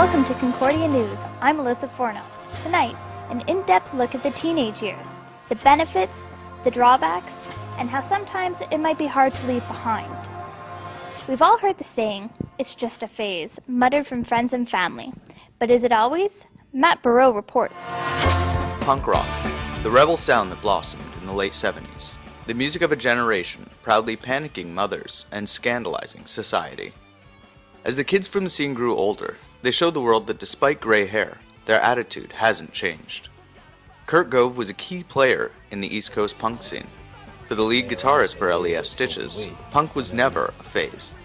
Welcome to Concordia News. I'm Alyssa Forno. Tonight, an in-depth look at the teenage years, the benefits, the drawbacks, and how sometimes it might be hard to leave behind. We've all heard the saying, "It's just a phase," muttered from friends and family. But is it always? Matt Burrow reports. Punk rock, the rebel sound that blossomed in the late 70s. The music of a generation proudly panicking mothers and scandalizing society. As the kids from the scene grew older, they showed the world that despite gray hair, their attitude hasn't changed. Kurt Gove was a key player in the East Coast punk scene. For the lead guitarist for LES Stitches, punk was never a phase.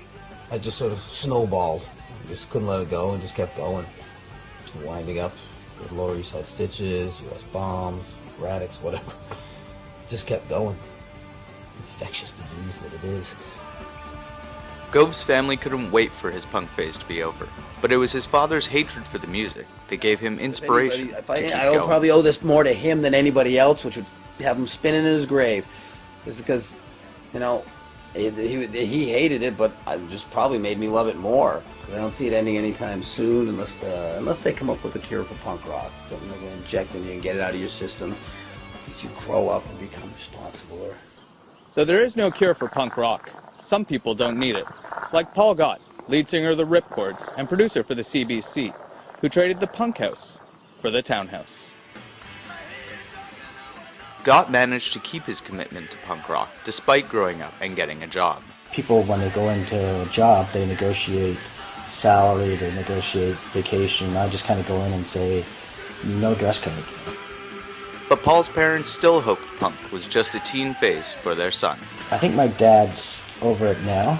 I just sort of snowballed. Just couldn't let it go and just kept going. Just winding up with Lower East Side Stitches, US Bombs, Radix, whatever. Just kept going. Infectious disease that it is. Gove's family couldn't wait for his punk phase to be over, but it was his father's hatred for the music that gave him inspiration to keep going. Probably owe this more to him than anybody else, which would have him spinning in his grave. It's because, you know, he hated it, but it just probably made me love it more. I don't see it ending anytime soon unless they come up with a cure for punk rock. Something they're going to inject in you and get it out of your system. As you grow up and become responsible. Though there is no cure for punk rock, some people don't need it. Like Paul Gott, lead singer of the Ripcords and producer for the CBC, who traded the punk house for the townhouse. Gott managed to keep his commitment to punk rock despite growing up and getting a job. People, when they go into a job, they negotiate salary, they negotiate vacation. I just kind of go in and say, no dress code. But Paul's parents still hoped punk was just a teen phase for their son. I think my dad's over it now,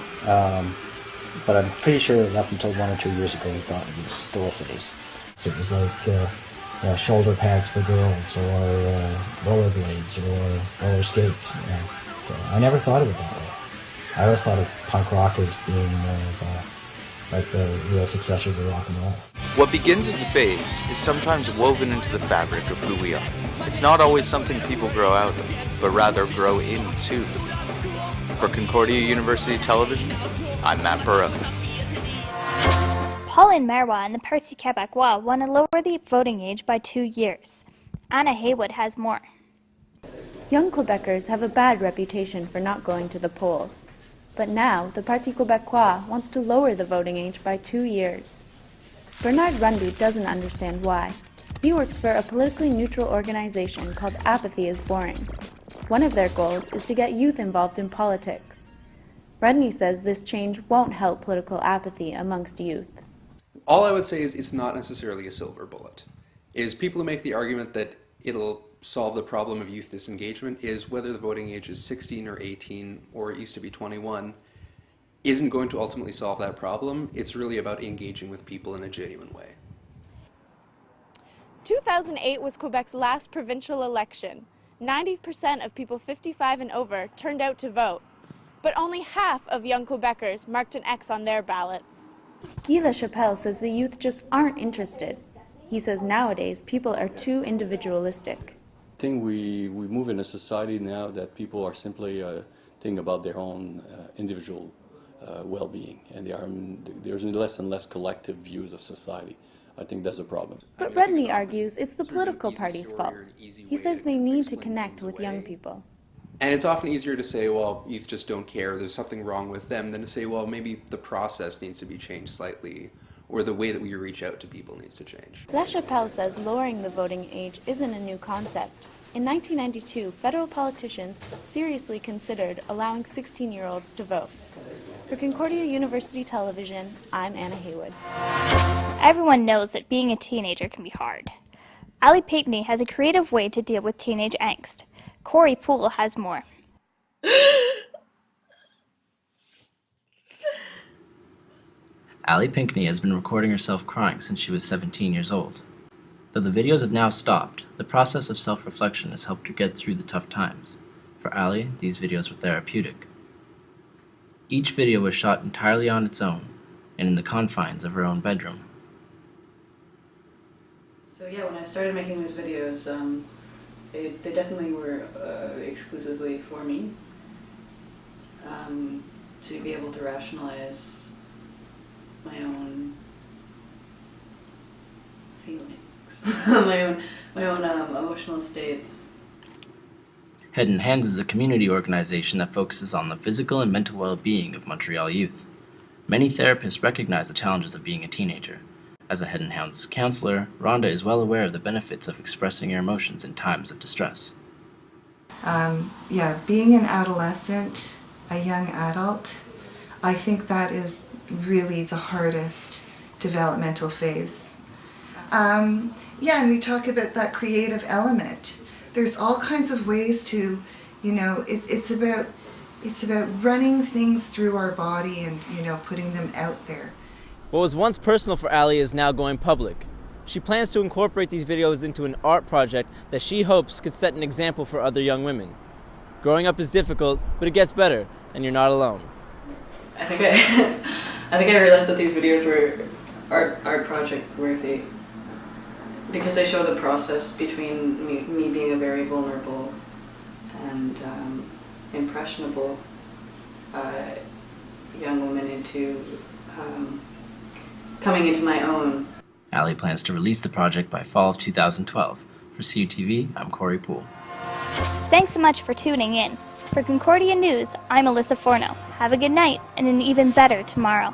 but I'm pretty sure that up until 1 or 2 years ago he thought it was still a phase. So it was like shoulder pads for girls, or rollerblades, or roller skates. So I never thought of it that way. I always thought of punk rock as being like the real successor to rock and roll. What begins as a phase is sometimes woven into the fabric of who we are. It's not always something people grow out of, but rather grow into. For Concordia University Television, I'm Matt Burrow. Pauline Marois and the Parti Québécois want to lower the voting age by 2 years. Anna Haywood has more. Young Quebecers have a bad reputation for not going to the polls. But now, the Parti Québécois wants to lower the voting age by 2 years. Bernard Rundy doesn't understand why. He works for a politically neutral organization called Apathy is Boring. One of their goals is to get youth involved in politics. Rundy says this change won't help political apathy amongst youth. All I would say is it's not necessarily a silver bullet. People who make the argument that it'll solve the problem of youth disengagement is whether the voting age is 16 or 18, or it used to be 21, isn't going to ultimately solve that problem. It's really about engaging with people in a genuine way. 2008 was Quebec's last provincial election. 90% of people 55 and over turned out to vote, but only half of young Quebecers marked an X on their ballots. Guy Lachapelle says the youth just aren't interested. He says nowadays people are too individualistic. I think we move in a society now that people are simply thinking about their own individual well-being, and there's less and less collective views of society. I think that's a problem. But Redney argues it's the political party's fault. He says they need to connect with young people. And it's often easier to say, well, youth just don't care, there's something wrong with them, than to say, well, maybe the process needs to be changed slightly, or the way that we reach out to people needs to change. Lachapelle says lowering the voting age isn't a new concept. In 1992, federal politicians seriously considered allowing 16-year-olds to vote. For Concordia University Television, I'm Anna Haywood. Everyone knows that being a teenager can be hard. Ali Pinckney has a creative way to deal with teenage angst. Corey Poole has more. Ali Pinckney has been recording herself crying since she was 17 years old. Though the videos have now stopped, the process of self-reflection has helped her get through the tough times. For Ali, these videos were therapeutic. Each video was shot entirely on its own, and in the confines of her own bedroom. So yeah, when I started making these videos, they definitely were exclusively for me, to be able to rationalize my own feelings, my own emotional states. Head in Hands is a community organization that focuses on the physical and mental well-being of Montreal youth. Many therapists recognize the challenges of being a teenager. As a Head in Hands counselor, Rhonda is well aware of the benefits of expressing your emotions in times of distress. Being an adolescent, a young adult, I think that is really the hardest developmental phase. And we talk about that creative element. There's all kinds of ways to, it's about running things through our body and, putting them out there. What was once personal for Ali is now going public. She plans to incorporate these videos into an art project that she hopes could set an example for other young women. Growing up is difficult, but it gets better, and you're not alone. I think I realized that these videos were art project worthy because they show the process between me being a very vulnerable and impressionable young woman into coming into my own. Ali plans to release the project by fall of 2012. For CUTV, I'm Corey Poole. Thanks so much for tuning in. For Concordia News, I'm Alyssa Forno. Have a good night and an even better tomorrow.